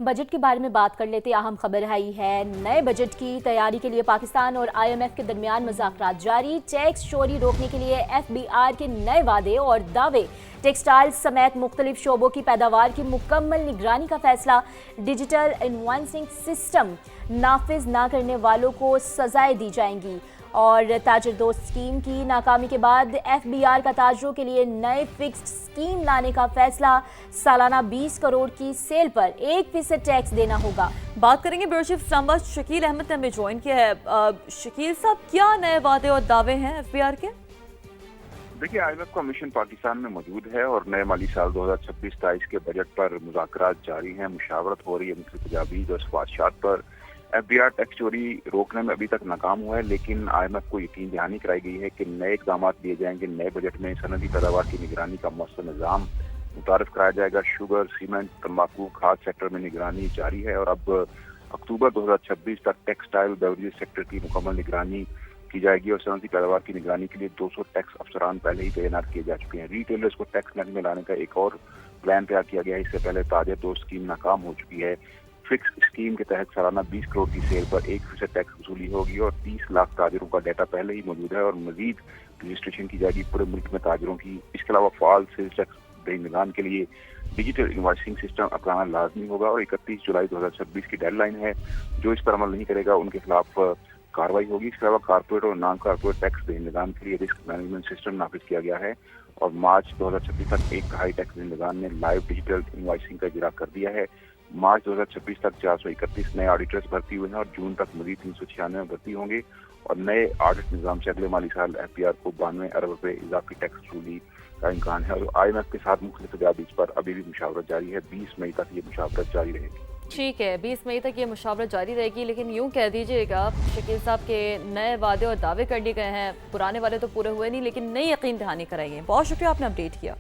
Budget کے بارے میں بات کر لیتے اہم خبر آئی ہے نئے بجٹ کی تیاری کے لیے پاکستان اور آئی ایم ایف کے درمیان مذاکرات جاری ٹیکس چوری روکنے کے لیے ایف بی آر کے نئے وعدے اور دعوے ٹیکسٹائل سمیت مختلف شعبوں کی پیداوار کی مکمل نگرانی کا فیصلہ ڈیجیٹل انوائسنگ سسٹم نافذ نہ کرنے والوں کو سزائیں دی جائیں گی اور تاجر دوست اسکیم کی ناکامی کے بعد ایف بی آر کا تاجروں کے لیے نئے فکسڈ اسکیم لانے کا فیصلہ سالانہ 20 کروڑ کی سیل پر 1% ٹیکس دینا ہوگا۔ بات کریں گے بیورو چیف اسلام آباد شکیل احمد نے ہمیں جوائن کیا ہے۔ شکیل صاحب، کیا نئے وعدے اور دعوے ہیں ایف بی آر کے؟ دیکھیے، آئی ایم ایف کا مشن پاکستان میں موجود ہے اور نئے مالی سال 2026-27 کے بجٹ پر مذاکرات جاری ہیں، مشاورت ہو رہی ہے مختلف تجاویز اور سفارشات پر۔ ایف بی آر ٹیکس چوری روکنے میں ابھی تک ناکام ہوا ہے، لیکن آئی ایم ایف کو یقین دہانی کرائی گئی ہے کہ نئے اقدامات لیے جائیں گے۔ نئے بجٹ میں صنعتی پیداوار کی نگرانی کا مؤثر نظام متعارف کرایا جائے گا۔ شوگر، سیمنٹ، تمباکو، کھاد سیکٹر میں نگرانی جاری ہے اور اب اکتوبر 2026 تک ٹیکسٹائل بیوریج سیکٹر کی مکمل نگرانی کی جائے گی اور صنعتی پیداوار کی نگرانی کے لیے 200 ٹیکس افسران پہلے ہی تعینات کیے جا چکے ہیں۔ ریٹیلرز کو ٹیکس نیٹ میں لانے کا ایک اور پلان تیار کیا گیا ہے۔ اس سے پہلے تاجر دوست اسکیم ناکام ہو چکی ہے۔ فکس اسکیم کے تحت سالانہ 20 کروڑ کی سیل پر 1% ٹیکس وصولی ہوگی اور 30 لاکھ تاجروں کا ڈیٹا پہلے ہی موجود ہے اور مزید رجسٹریشن کی جائے گی پورے ملک میں تاجروں کی۔ اس کے علاوہ فعال سیلز ٹیکس دہندگان کے لیے ڈیجیٹل انوائسنگ سسٹم اپنانا لازمی ہوگا اور 31 جولائی 2026 کی ڈیڈ لائن ہے۔ جو اس پر عمل نہیں کرے گا ان کے خلاف کارروائی ہوگی۔ اس کے علاوہ کارپوریٹ اور نان کارپوریٹ ٹیکس دہندگان کے لیے رسک مینجمنٹ سسٹم نافذ کیا گیا ہے اور مارچ 2026 تک ایک تہائی ٹیکس دہندگان نے لائیو ڈیجیٹل انوائسنگ کا اجرا کر دیا ہے۔ مارچ 2026 تک 431 نئے آڈیٹرز بھرتی ہوئے ہیں اور جون تک مزید 396 بھرتی ہوں گے اور نئے آڈٹ نظام سے اگلے مالی سال ایف بی آر کو 92 ارب روپے اضافی ٹیکس وصولی کا امکان ہے اور آئی ایم ایف کے ساتھ مختلف تجاویز پر ابھی بھی مشاورت جاری ہے۔ 20 مئی تک یہ مشاورت جاری رہے گی۔ ٹھیک ہے، 20 مئی تک یہ مشاورت جاری رہے گی، لیکن یوں کہہ دیجئے گا شکیل صاحب کے نئے وعدے اور دعوے کر لیے گئے ہیں، پرانے والے تو پورے ہوئے نہیں لیکن نئی یقین دہانی کرائی ہے۔ بہت شکریہ، آپ نے اپڈیٹ کیا۔